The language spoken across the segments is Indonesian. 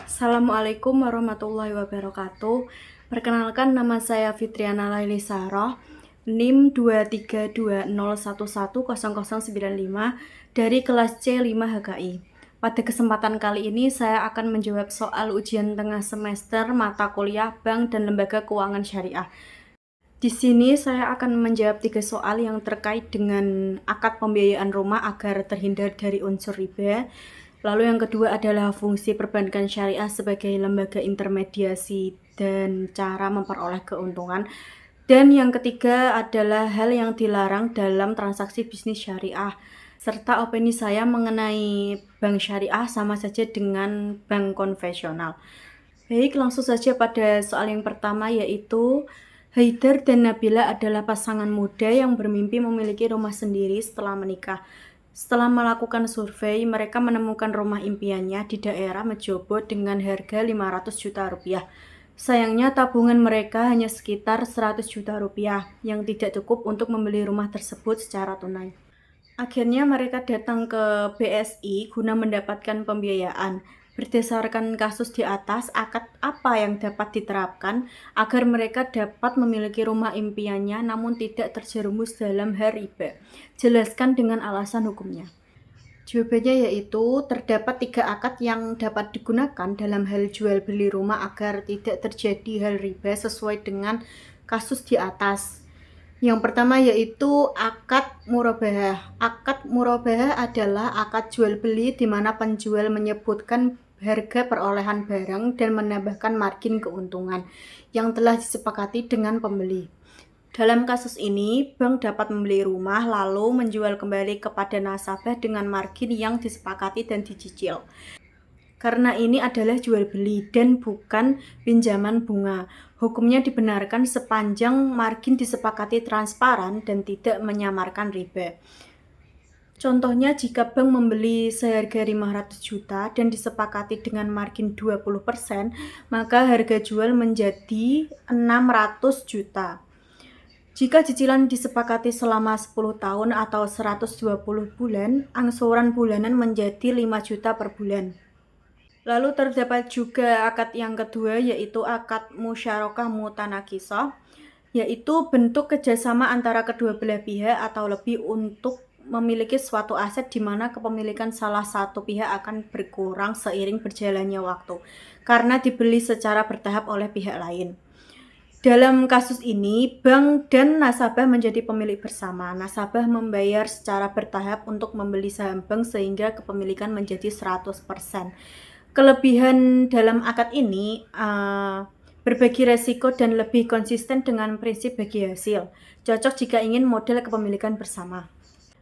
Assalamualaikum warahmatullahi wabarakatuh. Perkenalkan, nama saya Fitriana Laili Saroh, NIM 23201110095 dari kelas C5 HKI. Pada kesempatan kali ini saya akan menjawab soal ujian tengah semester mata kuliah Bank dan Lembaga Keuangan Syariah. Di sini saya akan menjawab 3 soal yang terkait dengan akad pembiayaan rumah agar terhindar dari unsur riba. Lalu yang kedua adalah fungsi perbankan syariah sebagai lembaga intermediasi dan cara memperoleh keuntungan. Dan yang ketiga adalah hal yang dilarang dalam transaksi bisnis syariah. Serta opini saya mengenai bank syariah sama saja dengan bank konvensional. Baik, langsung saja pada soal yang pertama, yaitu Haidar dan Nabila adalah pasangan muda yang bermimpi memiliki rumah sendiri setelah menikah. Setelah melakukan survei, mereka menemukan rumah impiannya di daerah Mejobo dengan harga 500 juta rupiah. Sayangnya tabungan mereka hanya sekitar 100 juta rupiah yang tidak cukup untuk membeli rumah tersebut secara tunai. Akhirnya mereka datang ke BSI guna mendapatkan pembiayaan. Berdasarkan kasus di atas, akad apa yang dapat diterapkan agar mereka dapat memiliki rumah impiannya namun tidak terjerumus dalam hal riba? Jelaskan dengan alasan hukumnya. Jawabannya yaitu terdapat 3 akad yang dapat digunakan dalam hal jual beli rumah agar tidak terjadi hal riba sesuai dengan kasus di atas. Yang pertama yaitu akad murabahah. Akad murabahah adalah akad jual beli di mana penjual menyebutkan harga perolehan barang dan menambahkan margin keuntungan yang telah disepakati dengan pembeli. Dalam kasus ini, bank dapat membeli rumah lalu menjual kembali kepada nasabah dengan margin yang disepakati dan dicicil. Karena ini adalah jual beli dan bukan pinjaman bunga. Hukumnya dibenarkan sepanjang margin disepakati transparan dan tidak menyamarkan riba. Contohnya, jika bank membeli seharga 500 juta dan disepakati dengan margin 20%, maka harga jual menjadi 600 juta. Jika cicilan disepakati selama 10 tahun atau 120 bulan, angsuran bulanan menjadi 5 juta per bulan. Lalu terdapat juga akad yang kedua, yaitu akad musyarakah mutanakisah, yaitu bentuk kerjasama antara kedua belah pihak atau lebih untuk memiliki suatu aset di mana kepemilikan salah satu pihak akan berkurang seiring berjalannya waktu karena dibeli secara bertahap oleh pihak lain. Dalam kasus ini, bank dan nasabah menjadi pemilik bersama. Nasabah membayar secara bertahap untuk membeli saham bank sehingga kepemilikan menjadi 100%. Kelebihan dalam akad ini berbagi resiko dan lebih konsisten dengan prinsip bagi hasil. Cocok jika ingin model kepemilikan bersama.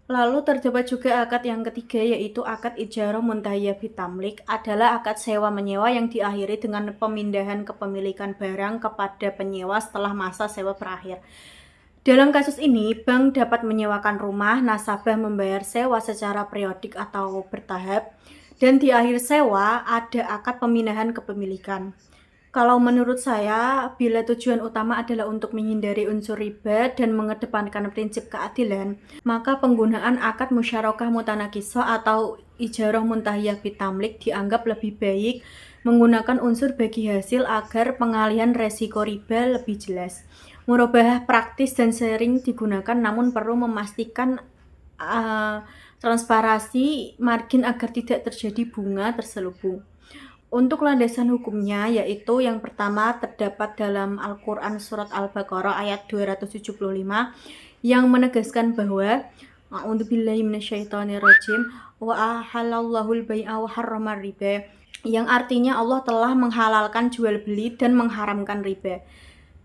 Lalu terdapat juga akad yang ketiga, yaitu akad ijarah muntahiyah bitamlik, adalah akad sewa-menyewa yang diakhiri dengan pemindahan kepemilikan barang kepada penyewa setelah masa sewa berakhir. Dalam kasus ini, bank dapat menyewakan rumah, nasabah membayar sewa secara periodik atau bertahap, dan di akhir sewa ada akad pemindahan kepemilikan. Kalau menurut saya, bila tujuan utama adalah untuk menghindari unsur riba dan mengedepankan prinsip keadilan, maka penggunaan akad musyarakah mutanakisah atau ijarah muntahiyah bitamlik dianggap lebih baik menggunakan unsur bagi hasil agar pengalihan resiko riba lebih jelas. Murabahah praktis dan sering digunakan namun perlu memastikan transparansi margin agar tidak terjadi bunga terselubung. Untuk landasan hukumnya, yaitu yang pertama terdapat dalam Al-Quran Surat Al-Baqarah ayat 275 yang menegaskan bahwa A'udzubillahi minasyaitonirrajim wa ahallallahul bai'a wa harramar riba, yang artinya Allah telah menghalalkan jual beli dan mengharamkan riba.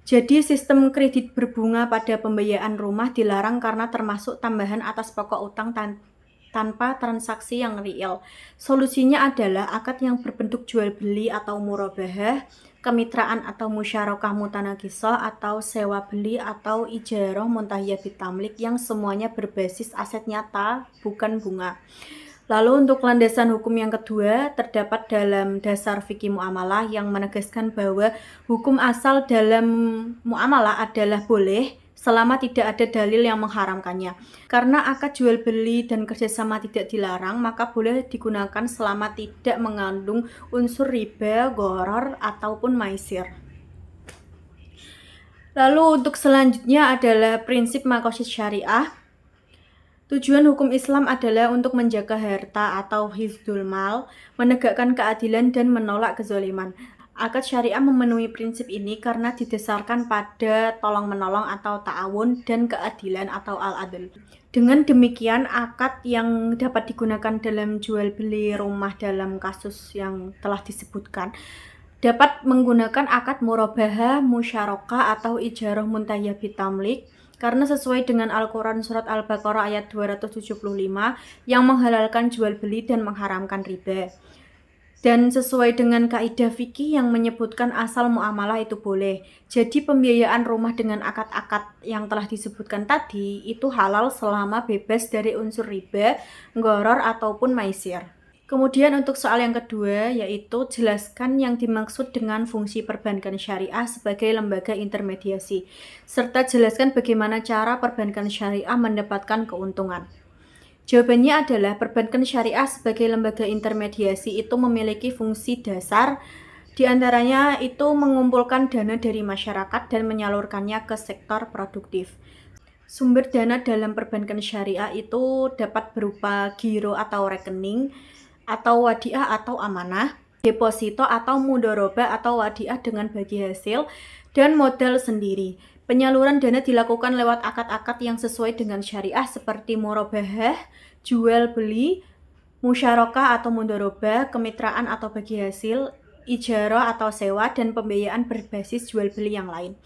Jadi sistem kredit berbunga pada pembiayaan rumah dilarang karena termasuk tambahan atas pokok utang tanpa transaksi yang real. Solusinya adalah akad yang berbentuk jual beli atau murabahah, kemitraan atau musyarakah mutanakisah atau sewa beli atau ijarah muntahiyah bitamlik yang semuanya berbasis aset nyata bukan bunga. Lalu untuk landasan hukum yang kedua terdapat dalam dasar fikih muamalah yang menegaskan bahwa hukum asal dalam muamalah adalah boleh selama tidak ada dalil yang mengharamkannya. Karena akad jual beli dan kerjasama tidak dilarang, maka boleh digunakan selama tidak mengandung unsur riba, gharar, ataupun maisir. Lalu untuk selanjutnya adalah prinsip maqasid syariah. Tujuan hukum Islam adalah untuk menjaga harta atau hifdzul mal, menegakkan keadilan dan menolak kezaliman. Akad syariah memenuhi prinsip ini karena didasarkan pada tolong-menolong atau ta'awun dan keadilan atau al-adl. Dengan demikian, akad yang dapat digunakan dalam jual beli rumah dalam kasus yang telah disebutkan dapat menggunakan akad murabahah, musyarakah atau ijarah muntahiyah bitamlik karena sesuai dengan Al-Quran Surat Al-Baqarah ayat 275 yang menghalalkan jual beli dan mengharamkan riba. Dan sesuai dengan kaidah fikih yang menyebutkan asal muamalah itu boleh. Jadi pembiayaan rumah dengan akad-akad yang telah disebutkan tadi itu halal selama bebas dari unsur riba, gharar ataupun maisir. Kemudian untuk soal yang kedua, yaitu jelaskan yang dimaksud dengan fungsi perbankan syariah sebagai lembaga intermediasi, serta jelaskan bagaimana cara perbankan syariah mendapatkan keuntungan. Jawabannya adalah perbankan syariah sebagai lembaga intermediasi itu memiliki fungsi dasar, diantaranya itu mengumpulkan dana dari masyarakat dan menyalurkannya ke sektor produktif. Sumber dana dalam perbankan syariah itu dapat berupa giro atau rekening, atau wadiah atau amanah, deposito atau mudharabah atau wadiah dengan bagi hasil, dan modal sendiri. Penyaluran dana dilakukan lewat akad-akad yang sesuai dengan syariah seperti murabahah, jual beli, musyarakah atau mudharabah, kemitraan atau bagi hasil, ijarah atau sewa, dan pembiayaan berbasis jual beli yang lain.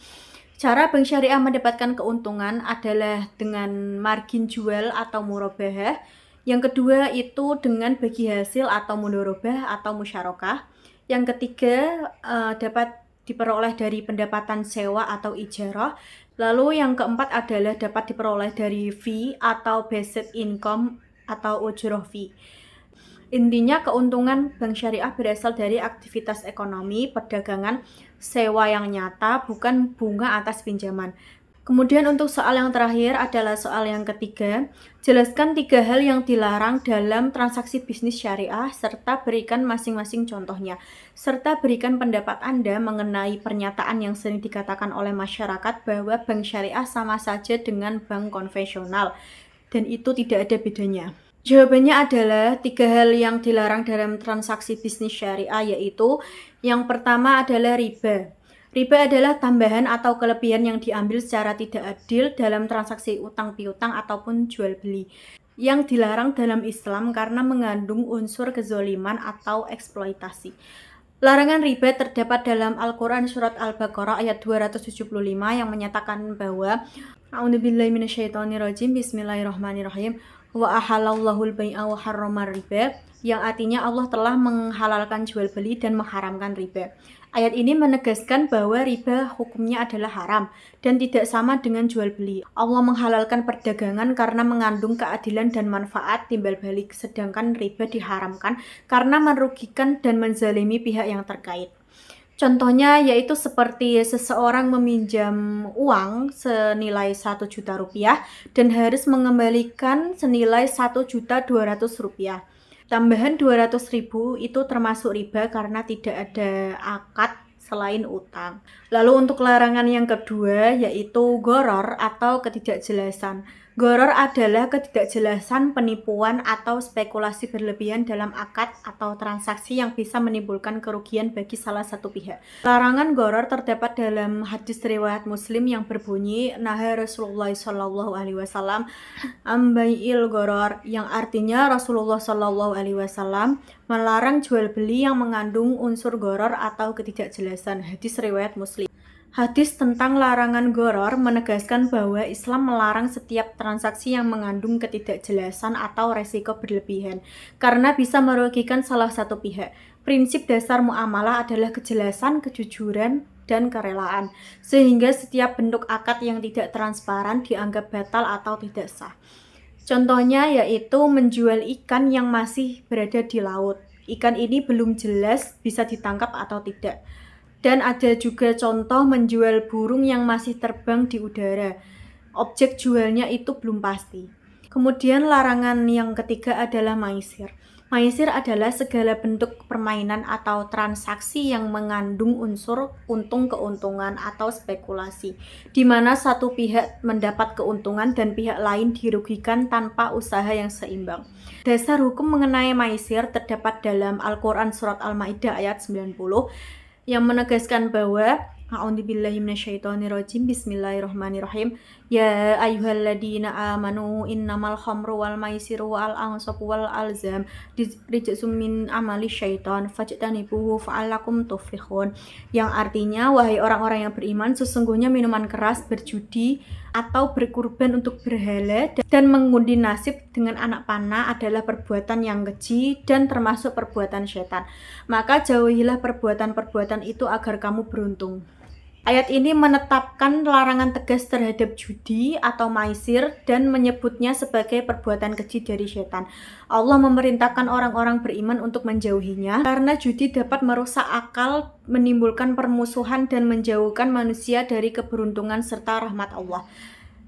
Cara bank syariah mendapatkan keuntungan adalah dengan margin jual atau murabahah. Yang kedua itu dengan bagi hasil atau mudharabah atau musyarakah. Yang ketiga dapat diperoleh dari pendapatan sewa atau ijarah. Lalu yang keempat adalah dapat diperoleh dari fee atau basic income atau ujroh fee. Intinya keuntungan bank syariah berasal dari aktivitas ekonomi, perdagangan, sewa yang nyata, bukan bunga atas pinjaman. Kemudian untuk soal yang terakhir adalah soal yang ketiga. Jelaskan 3 hal yang dilarang dalam transaksi bisnis syariah serta berikan masing-masing contohnya. Serta berikan pendapat Anda mengenai pernyataan yang sering dikatakan oleh masyarakat bahwa bank syariah sama saja dengan bank konvensional dan itu tidak ada bedanya. Jawabannya adalah 3 hal yang dilarang dalam transaksi bisnis syariah, yaitu yang pertama adalah riba. Riba adalah tambahan atau kelebihan yang diambil secara tidak adil dalam transaksi utang piutang ataupun jual beli, yang dilarang dalam Islam karena mengandung unsur kezoliman atau eksploitasi. Larangan riba terdapat dalam Al-Quran Surat Al-Baqarah ayat 275 yang menyatakan bahwa A'udzubillahi minasyaitonirrajim, Bismillahirrahmanirrahim, wa ahalallahul bai'a wa harramar riba, yang artinya Allah telah menghalalkan jual beli dan mengharamkan riba. Ayat ini menegaskan bahwa riba hukumnya adalah haram dan tidak sama dengan jual beli. Allah menghalalkan perdagangan karena mengandung keadilan dan manfaat timbal balik, sedangkan riba diharamkan karena merugikan dan menzalimi pihak yang terkait. Contohnya yaitu seperti seseorang meminjam uang senilai 1 juta rupiah dan harus mengembalikan senilai 1.200.000 rupiah. Tambahan 200.000 itu termasuk riba karena tidak ada akad selain utang. Lalu untuk larangan yang kedua yaitu gharar atau ketidakjelasan. Gharar adalah ketidakjelasan, penipuan, atau spekulasi berlebihan dalam akad atau transaksi yang bisa menimbulkan kerugian bagi salah satu pihak. Larangan gharar terdapat dalam hadis riwayat Muslim yang berbunyi Naha Rasulullah SAW ambai'il gharar, yang artinya Rasulullah SAW melarang jual beli yang mengandung unsur gharar atau ketidakjelasan. Hadis riwayat Muslim. Hadis tentang larangan gharar menegaskan bahwa Islam melarang setiap transaksi yang mengandung ketidakjelasan atau resiko berlebihan karena bisa merugikan salah satu pihak. Prinsip dasar muamalah adalah kejelasan, kejujuran, dan kerelaan, sehingga setiap bentuk akad yang tidak transparan dianggap batal atau tidak sah. Contohnya yaitu menjual ikan yang masih berada di laut. Ikan ini belum jelas bisa ditangkap atau tidak. Dan ada juga contoh menjual burung yang masih terbang di udara. objek jualnya itu belum pasti. Kemudian larangan yang ketiga adalah maisir. Maisir adalah segala bentuk permainan atau transaksi yang mengandung unsur untung-keuntungan atau spekulasi, di mana satu pihak mendapat keuntungan dan pihak lain dirugikan tanpa usaha yang seimbang. Dasar hukum mengenai maisir terdapat dalam Al-Quran Surat Al-Ma'idah ayat 90 yang menegaskan bahwa A'udzubillahi minasyaitonirrajim. Bismillahirrahmanirrahim. Ya ayyuhalladzina amanu innamal khamru wal maisiru wal ansabu wal alzam rijsum min amali syaiton fajtanibuhu fa'alakum tuflihun. Yang artinya, wahai orang-orang yang beriman, sesungguhnya minuman keras, berjudi atau berkurban untuk berhala dan mengundi nasib dengan anak panah adalah perbuatan yang keji dan termasuk perbuatan syaitan. Maka jauhilah perbuatan-perbuatan itu agar kamu beruntung. Ayat ini menetapkan larangan tegas terhadap judi atau maisir dan menyebutnya sebagai perbuatan keji dari setan. Allah memerintahkan orang-orang beriman untuk menjauhinya karena judi dapat merusak akal, menimbulkan permusuhan dan menjauhkan manusia dari keberuntungan serta rahmat Allah.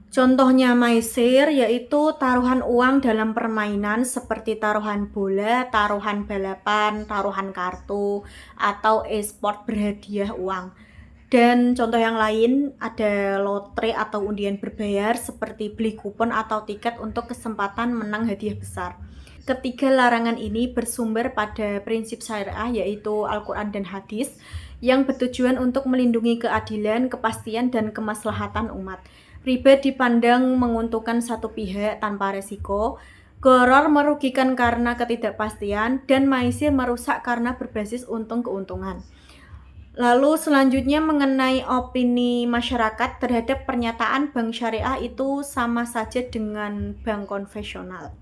Contohnya maisir yaitu taruhan uang dalam permainan seperti taruhan bola, taruhan balapan, taruhan kartu, atau e-sport berhadiah uang. Dan contoh yang lain ada lotre atau undian berbayar seperti beli kupon atau tiket untuk kesempatan menang hadiah besar. Ketiga larangan ini bersumber pada prinsip syariah yaitu Al-Quran dan hadis yang bertujuan untuk melindungi keadilan, kepastian, dan kemaslahatan umat. Riba dipandang menguntungkan satu pihak tanpa resiko, gharar merugikan karena ketidakpastian, dan maisir merusak karena berbasis untung-keuntungan. Lalu selanjutnya mengenai opini masyarakat terhadap pernyataan bank syariah itu sama saja dengan bank konvensional.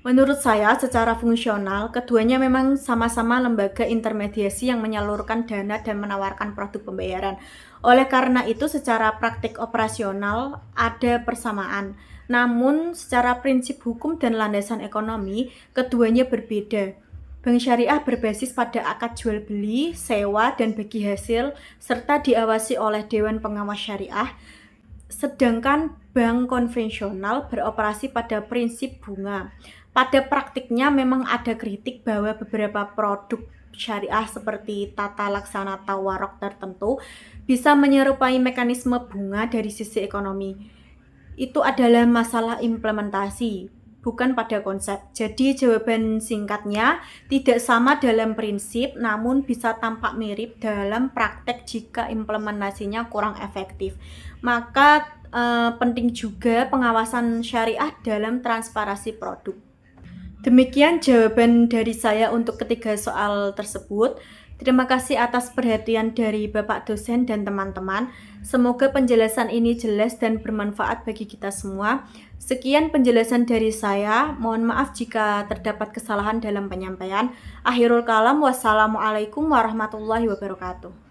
Menurut saya secara fungsional, keduanya memang sama-sama lembaga intermediasi yang menyalurkan dana dan menawarkan produk pembayaran. Oleh karena itu secara praktik operasional ada persamaan. Namun secara prinsip hukum dan landasan ekonomi, keduanya berbeda. Bank syariah berbasis pada akad jual beli, sewa, dan bagi hasil, serta diawasi oleh Dewan Pengawas Syariah. Sedangkan bank konvensional beroperasi pada prinsip bunga. Pada praktiknya memang ada kritik bahwa beberapa produk syariah seperti tata laksana tawarok tertentu bisa menyerupai mekanisme bunga dari sisi ekonomi. Itu adalah masalah implementasi, bukan pada konsep. Jadi jawaban singkatnya, tidak sama dalam prinsip namun bisa tampak mirip dalam praktek jika implementasinya kurang efektif. Maka penting juga pengawasan syariah dalam transparansi produk. Demikian jawaban dari saya untuk ketiga soal tersebut. Terima kasih atas perhatian dari Bapak dosen dan teman-teman. Semoga penjelasan ini jelas dan bermanfaat bagi kita semua. Sekian penjelasan dari saya. Mohon maaf jika terdapat kesalahan dalam penyampaian. Akhirul kalam, wassalamualaikum warahmatullahi wabarakatuh.